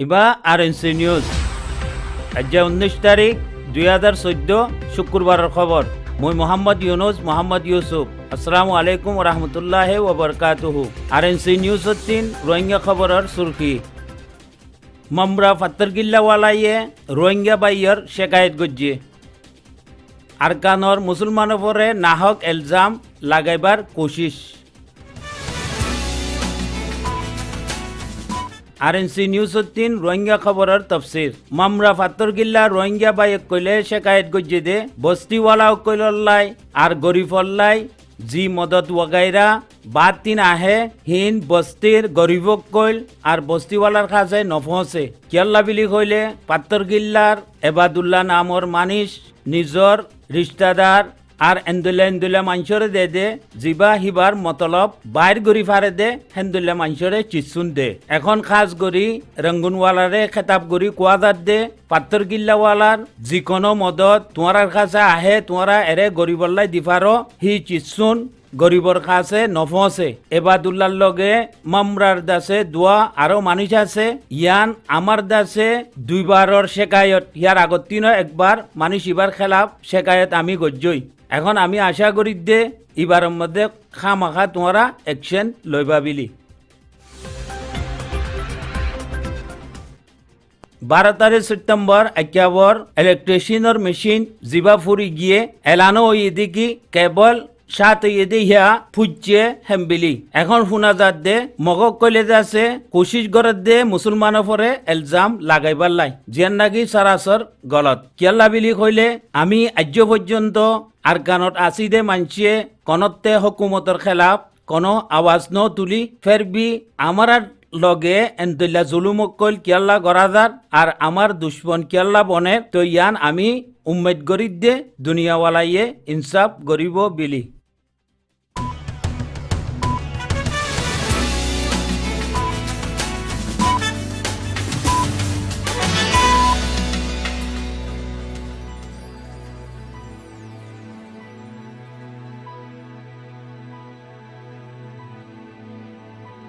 ইবা RNC news আজ 19 তারিখ 2014 শুক্রবারের খবর। মই মোহাম্মদ ইউনুস মোহাম্মদ ইউসুফ। আসসালামু আলাইকুম রহমতুল্লাহি ওয়া বারাকাতুহু। আরএনসি নিউজ 3 রোহিঙ্গা খবরের সুরকি। মামরা ফাত্তরগিল্লাওয়ালাইয়ে রোহিঙ্গা বাইয়ের শেকায়ত গজ্জে আরকানর মুসলমানের পরে নাহক এলজাম লাগাইবার কোশিশ। আরএনসি নিউজ 3 রোহিঙ্গা খবরের তফসির। মামরা ফাত্তরগিল্লা রোহিঙ্গা বাইক কইলে শেকায়ত গজ্জে দে বস্তিওয়ালা কইল্লাই আর গরিফল্লাই জি মদত ওয়াগাইরা বাদ তিন আহে হিন বস্তির গরিবক কইল আর বস্তিওয়ালার কাছে নফসে কিয়াল্লা বিলি কইলে পাত্তরগিল্লার এবাদুল্লাহ নামর মানিস নিজর রিস্তাদার আর এন্দুল্লা মানুষরে দে জিবা হিবার মতলব বাইর গরি ফারে দে হেন্দুল্লা মানুষরে চিসুন দে। এখন খাস গরি রঙ্গুনওয়ালারে খেতাব গরি কোয়াদার দে পাত্তরগিল্লাওয়ালার যিকোনো মদত তোমার কাছে আহে তোমারা এরে গরিবল্লাই দিফারো হি চিসুন গরিবর কাছে নফসে। এবাদুল্লার লগে মামরার দাসে দোয়া আরো মানুষ আছে ইয়ান আমার দাসে দুইবারর শেকায়ত ইয়ার আগত তিনও একবার মানুষ ইবার খেলাফ শেকায়ত আমি গজ্জই। এখন আমি আশা করি দে এবারের মধ্যে খামাখা তোমরা অ্যাকশন লইবা বিলি। 12 সেপ্টেম্বর একেবর ইলেকট্রিশিয়ানের মেশিন জিবা ফুরি গিয়ে এলানো ওই কি কেবল সাথে এদি হিয়া ফুজছে হেমবিলি। এখন শুনা যাত দে মগক কইলে যাচ্ছে কোশিশ গরত দে মুসলমানের পরে এলজাম লাগাইবার লাই জিয়ান নাকি সরাসর গলত কিয়াল্লা বিলি কইলে আমি আজ পর্যন্ত আরকানত আসি দে মানছিয়ে কনতে হকুমতর খেলাফ কোনো আওয়াজ ন তুলি ফেরবি আমার লগে এন্তল্লা জুলুমক কইল কিয়াল্লা গরাদার আর আমার দুশ্মন কিয়াল্লা বনে তো ইয়ান আমি উম্মেদ গরিব দে দুনিয়াওয়ালাইয়ে ইনসাফ গরিব বিলি।